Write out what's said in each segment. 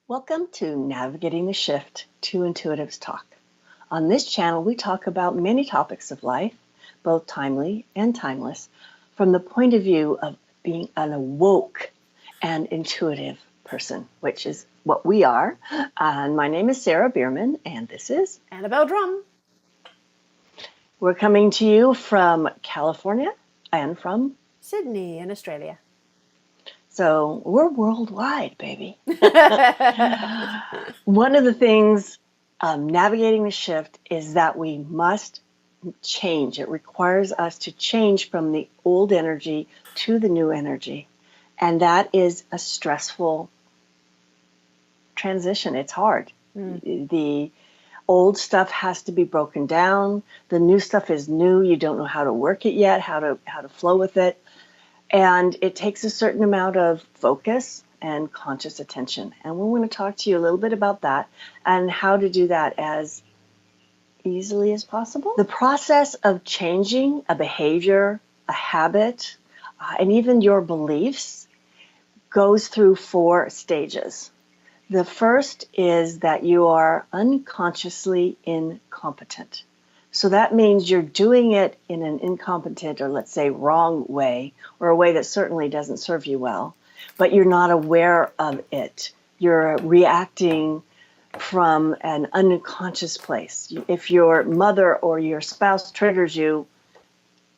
Welcome to Navigating the Shift, Two Intuitives Talk. On this channel, we talk about many topics of life, both timely and timeless, from the point of view of being an awoke and intuitive person, which is what we are. And my name is Sarah Biermann, and this is Annabelle Drumm. We're coming to you from California and from Sydney in Australia. So we're worldwide, baby. One of the things navigating the shift is that we must change. It requires us to change from the old energy to the new energy. And that is a stressful transition. It's hard. The old stuff has to be broken down. The new stuff is new. You don't know how to work it yet, how to flow with it. And it takes a certain amount of focus and conscious attention. And we want to talk to you a little bit about that and how to do that as easily as possible. The process of changing a behavior, a habit, and even your beliefs goes through 4 stages. The first is that you are unconsciously incompetent. So that means you're doing it in an incompetent or, let's say, wrong way, or a way that certainly doesn't serve you well, but you're not aware of it. You're reacting from an unconscious place. If your mother or your spouse triggers you,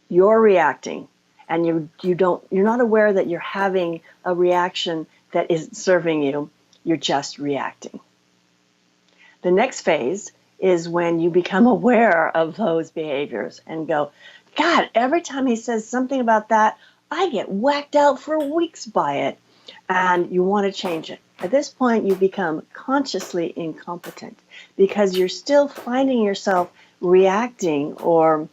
you're reacting, and you're not aware that you're having a reaction that isn't serving you. You're just reacting. The next phase is when you become aware of those behaviors and go, God, every time he says something about that, I get whacked out for weeks by it. And you want to change it. At this point, you become consciously incompetent because you're still finding yourself reacting or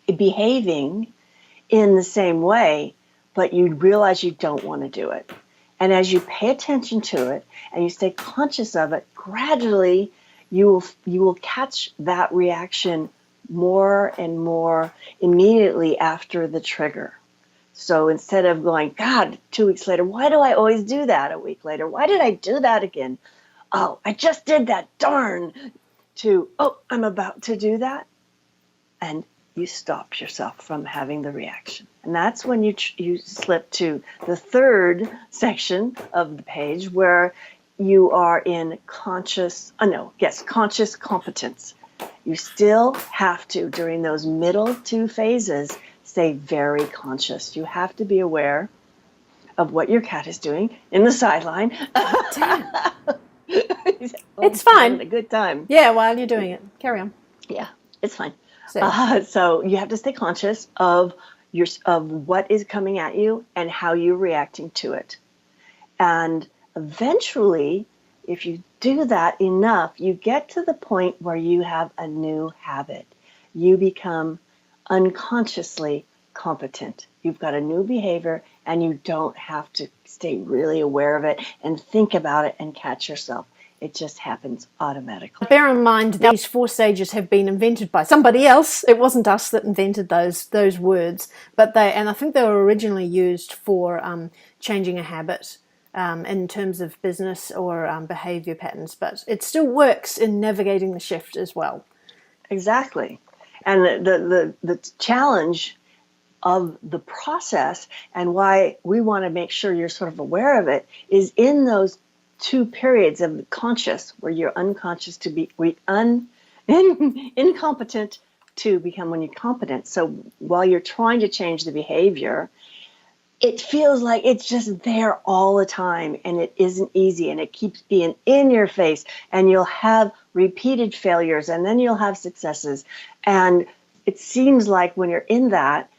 behaving in the same way, but you realize you don't want to do it. And as you pay attention to it and you stay conscious of it, gradually you will catch that reaction more and more immediately after the trigger. So instead of going, God, 2 weeks later, why do I always do that? A week later, why did I do that again? Oh, I just did that, darn. To, oh, I'm about to do that. And you stop yourself from having the reaction. And that's when you slip to the 3rd section of the page where you are in conscious competence. You still have to, during those middle 2 phases, stay very conscious. You have to be aware of what your cat is doing in the sideline. It's fine. Having a good time. Yeah, while you're doing it. Carry on. Yeah, it's fine. So, So you have to stay conscious of what is coming at you and how you're reacting to it. And eventually, if you do that enough, you get to the point where you have a new habit. You become unconsciously competent. You've got a new behavior and you don't have to stay really aware of it and think about it and catch yourself. It just happens automatically. bear in mind that these 4 stages have been invented by somebody else. It wasn't us that invented those words, but I think they were originally used for changing a habit in terms of business or behavior patterns. But it still works in navigating the shift as well. Exactly. And the challenge of the process and why we want to make sure you're sort of aware of it is in those 2 periods of conscious, where you're unconscious to be incompetent to become when you're competent. So while you're trying to change the behavior, it feels like it's just there all the time, and it isn't easy, and it keeps being in your face, and you'll have repeated failures, and then you'll have successes. And it seems like when you're in that,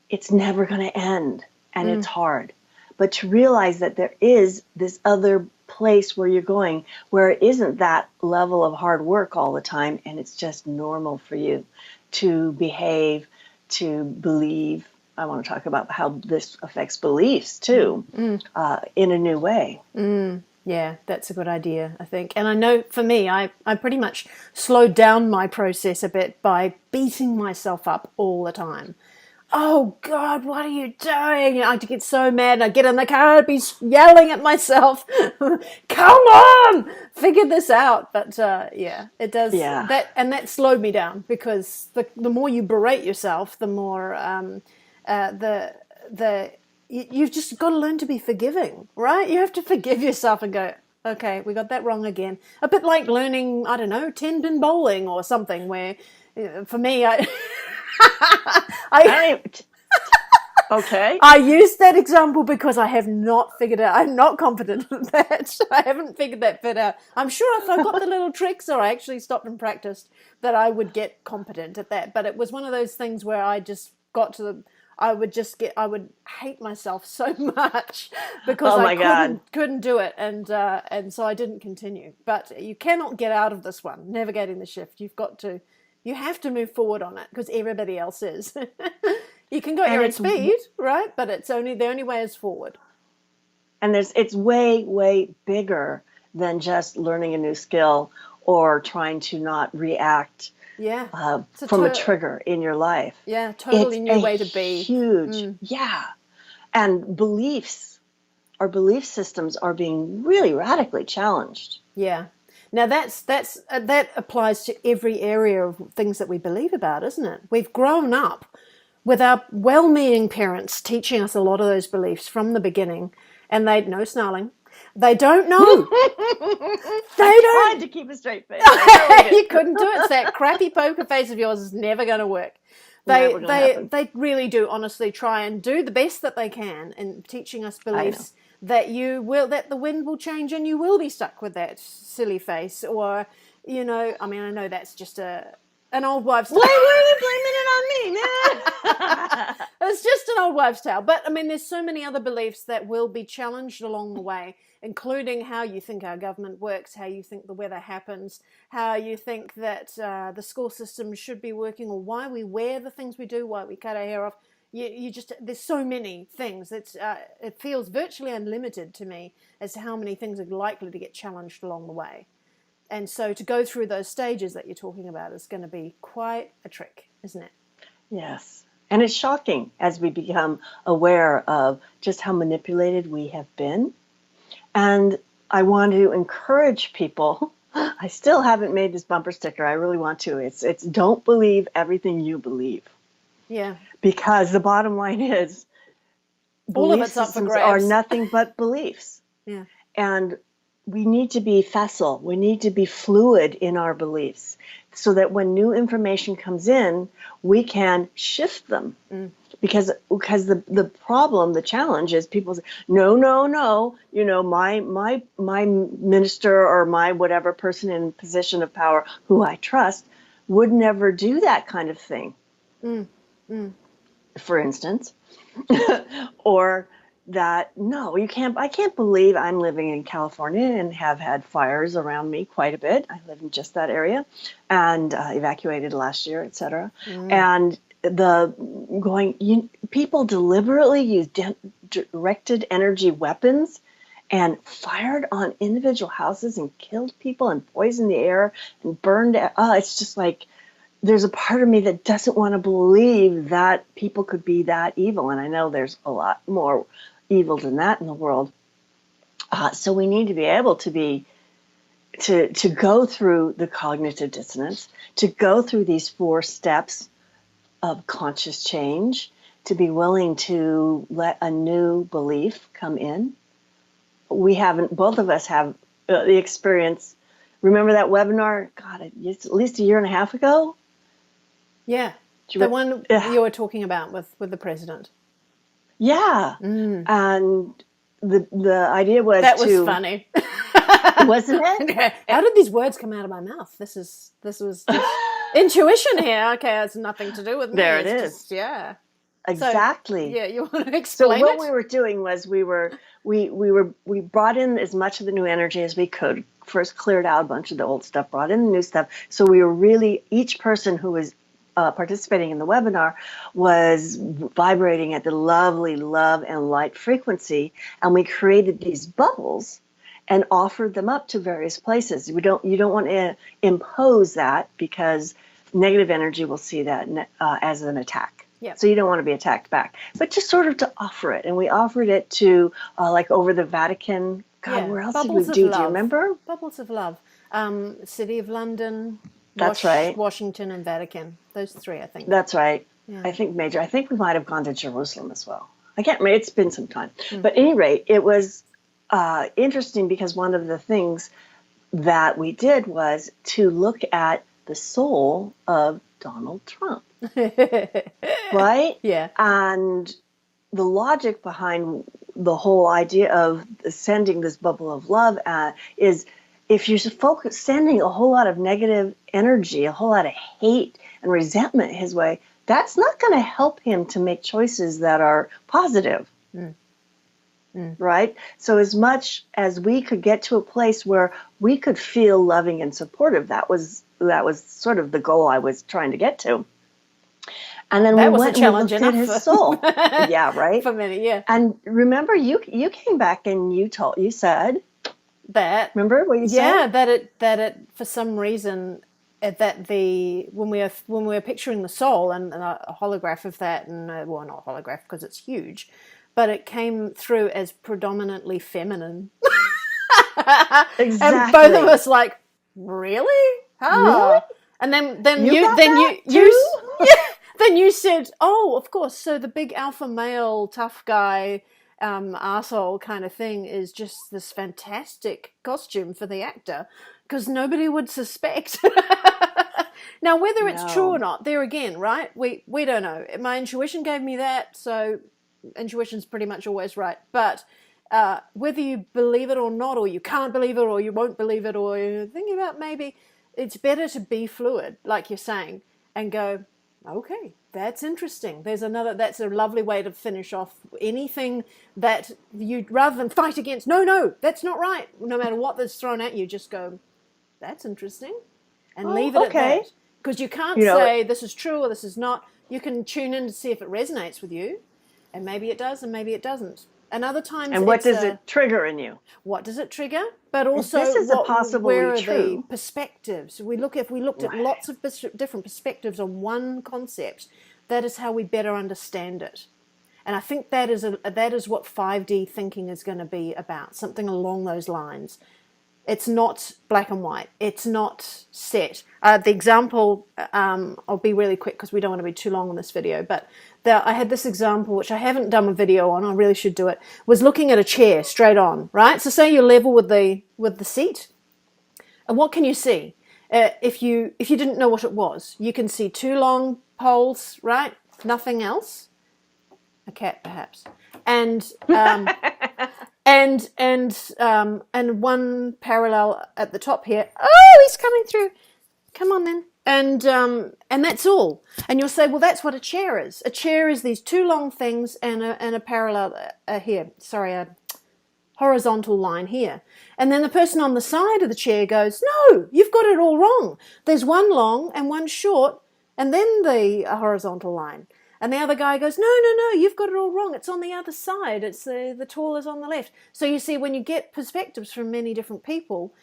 it's never going to end, and it's hard. But to realize that there is this other place where you're going, where it isn't that level of hard work all the time, and it's just normal for you to behave, to believe. I want to talk about how this affects beliefs too, in a new way. Yeah, that's a good idea, I think. And I know for me, I pretty much slowed down my process a bit by beating myself up all the time. oh God, what are you doing? And I'd get so mad, and I'd get in the car, I'd be yelling at myself, come on, figure this out. But yeah, it does Yeah. that, and that slowed me down, because the more you berate yourself, the more the you've just got to learn to be forgiving, right? You have to forgive yourself and go, okay, we got that wrong again. A bit like learning, I don't know, 10-pin bowling or something, where for me, I I don't even, okay. I use that example because I have not figured out. I'm not confident at that. I haven't figured that bit out. I'm sure if I got the little tricks, or I actually stopped and practiced, that I would get competent at that. But it was one of those things where I just got to the. I would hate myself so much because Oh I my God. couldn't do it, and so I didn't continue. But you cannot get out of this one. Navigating the shift, you have to move forward on it, because everybody else is. You can go at And your own it's speed, right? But the only way is forward. it's way, way bigger than just learning a new skill or trying to not react Yeah, it's from a trigger in your life. totally It's new a way to be. huge, yeah. And our belief systems are being really radically challenged. Yeah. Now that applies to every area of things that we believe about, isn't it? We've grown up with our well-meaning parents teaching us a lot of those beliefs from the beginning, and they no snarling. They don't know. I They tried don't. to keep a straight face. I really You did. couldn't do it. It's that crappy poker face of yours is never going to work. Never gonna happen. They really do honestly try and do the best that they can in teaching us I know. beliefs that the wind will change and you will be stuck with that silly face, or I mean, I know that's just an old wives' tale. Why are you blaming it on me, man? It's just an old wives' tale. But I mean, there's so many other beliefs that will be challenged along the way, including how you think our government works, how you think the weather happens, how you think that the school system should be working, or why we wear the things we do, why we cut our hair off. You just, there's so many things. It feels virtually unlimited to me as to how many things are likely to get challenged along the way. And so to go through those stages that you're talking about is going to be quite a trick, isn't it? Yes. And it's shocking as we become aware of just how manipulated we have been. And I want to encourage people. I still haven't made this bumper sticker. I really want to. It's don't believe everything you believe. Yeah. Because the bottom line is All of belief it's up for systems grabs. are nothing but beliefs. Yeah. And we need to be facile. We need to be fluid in our beliefs so that when new information comes in, we can shift them. Because the problem, the challenge is people say, no, my minister or my whatever person in position of power who I trust would never do that kind of thing. For instance, or that no, I can't believe I'm living in California and have had fires around me quite a bit. I live in just that area, and evacuated last year, etc. And people deliberately use directed energy weapons and fired on individual houses and killed people and poisoned the air and burned. It's just like, there's a part of me that doesn't want to believe that people could be that evil. And I know there's a lot more evil than that in the world. So we need to be able to go through the cognitive dissonance, to go through these 4 steps of conscious change, to be willing to let a new belief come in. Both of us have the experience. Remember that webinar? God, it's at least a year and a half ago. Yeah, the one you were talking about with the president. Yeah, and the idea was that was funny, wasn't it? How did these words come out of my mouth? This was just intuition here. Okay, it's nothing to do with me. There it it's is. Just, yeah, exactly. So, yeah, you want to explain? So what we were doing was we brought in as much of the new energy as we could. First, cleared out a bunch of the old stuff, brought in the new stuff. So we were really, each person who was participating in the webinar was vibrating at the lovely love and light frequency, and we created these bubbles and offered them up to various places. You don't want to impose that, because negative energy will see that as an attack. Yep. So you don't want to be attacked back, but just sort of to offer it. And we offered it to like over the Vatican. God, where else did we Bubbles of do? Do you love. remember? Bubbles of love. City of London, That's right. Washington, and Vatican. Those three, I think. That's right. Yeah. I think major. I think we might have gone to Jerusalem as well. I can't remember. It's been some time. But at any rate, it was interesting because one of the things that we did was to look at the soul of Donald Trump. Right? Yeah. And the logic behind the whole idea of sending this bubble of love is if you're sending a whole lot of negative energy, a whole lot of hate and resentment his way, that's not going to help him to make choices that are positive. Right? So as much as we could get to a place where we could feel loving and supportive, that was sort of the goal I was trying to get to. And then we went and we looked at his soul. Yeah, right? For a minute, yeah. And remember, you came back and you said that. Remember what you said? Yeah, that it for some reason that when we were picturing the soul and a holograph of that, and well, not a holograph because it's huge, but it came through as predominantly feminine. Exactly. And both of us like, really? Oh. Really? And then you said, oh, of course. So the big alpha male tough guy arsehole kind of thing is just this fantastic costume for the actor because nobody would suspect. Now, whether it's true or not, there again, right? We don't know. My intuition gave me that, so intuition's pretty much always right. But whether you believe it or not, or you can't believe it, or you won't believe it, or you're thinking about maybe, it's better to be fluid, like you're saying, and go, okay, that's interesting. That's a lovely way to finish off anything that you, rather than fight against, no, that's not right. No matter what that's thrown at you, just go, that's interesting, and leave it at that. Because you can't say this is true or this is not. You can tune in to see if it resonates with you, and maybe it does and maybe it doesn't. And other times, and what does it trigger in you? What does it trigger? But also, where are the perspectives? If we looked at lots of different perspectives on one concept, that is how we better understand it. And I think that is what 5D thinking is going to be about, something along those lines. It's not black and white. It's not set. The example, I'll be really quick because we don't want to be too long on this video, but I had this example, which I haven't done a video on, I really should do it, was looking at a chair straight on, right? So say you're level with the seat, and what can you see? If you didn't know what it was, you can see two long poles, right? Nothing else. A cat, perhaps. And and one parallel at the top here. Oh, he's coming through. Come on then. And that's all. And you'll say, well, that's what a chair is. A chair is these two long things and a parallel here. Sorry, a horizontal line here. And then the person on the side of the chair goes, no, you've got it all wrong. There's one long and one short, and then the horizontal line. And the other guy goes, no, you've got it all wrong. It's on the other side. It's the tall is on the left. So you see, when you get perspectives from many different people,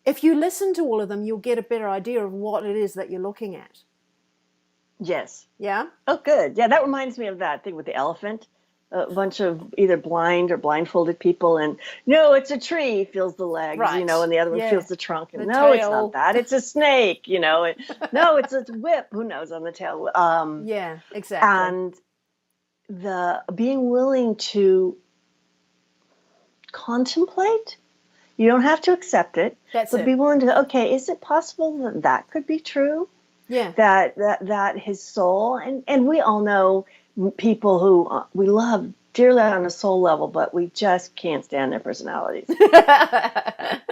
if you listen to all of them, you'll get a better idea of what it is that you're looking at. Yes. Yeah? Oh, good. Yeah, that reminds me of that thing with the elephant. A bunch of either blind or blindfolded people, and no, it's a tree, feels the legs, right. And the other one feels the trunk, and no, tail. It's not that, it's a snake, no, it's a whip, who knows, on the tail. Yeah, exactly. And the being willing to contemplate, you don't have to accept it, but be willing to, okay, is it possible that could be true? Yeah. That his soul, and we all know people who we love dearly on a soul level, but we just can't stand their personalities.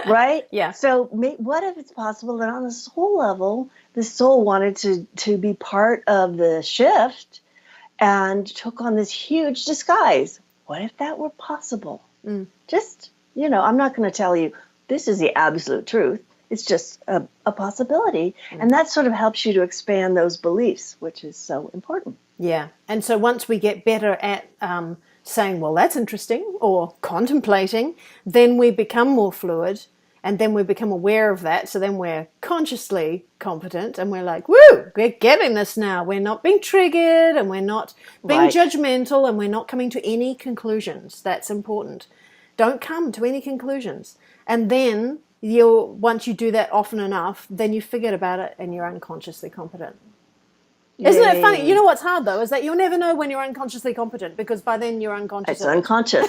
Right? Yeah. So what if it's possible that on a soul level, the soul wanted to be part of the shift and took on this huge disguise? What if that were possible? Just, I'm not going to tell you this is the absolute truth. It's just a possibility. And that sort of helps you to expand those beliefs, which is so important. Yeah. And so once we get better at saying, well, that's interesting, or contemplating, then we become more fluid. And then we become aware of that. So then we're consciously competent and we're like, woo, we're getting this now. We're not being triggered and we're not being Right. judgmental and we're not coming to any conclusions. That's important. Don't come to any conclusions. And then once you do that often enough, then you forget about it and you're unconsciously competent. Isn't it funny? You Yay. know what's hard though is that you'll never know when you're unconsciously competent because by then you're unconscious It's of it. unconscious.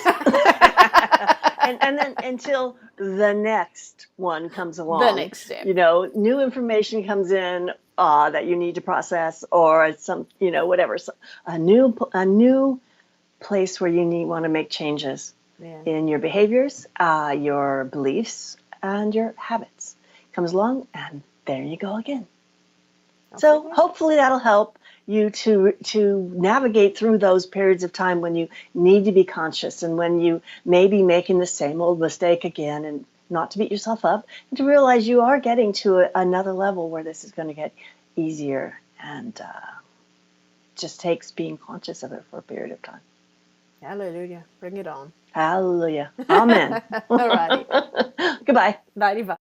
And then until the next one comes along, The next step. New information comes in that you need to process, or some, whatever, so a new place where you want to make changes in your behaviors, your beliefs, and your habits comes along, and there you go again. So hopefully that'll help you to navigate through those periods of time when you need to be conscious and when you may be making the same old mistake again, and not to beat yourself up, and to realize you are getting to another level where this is going to get easier, and just takes being conscious of it for a period of time. Hallelujah. Bring it on. Hallelujah. Amen. All righty. Goodbye. Bye.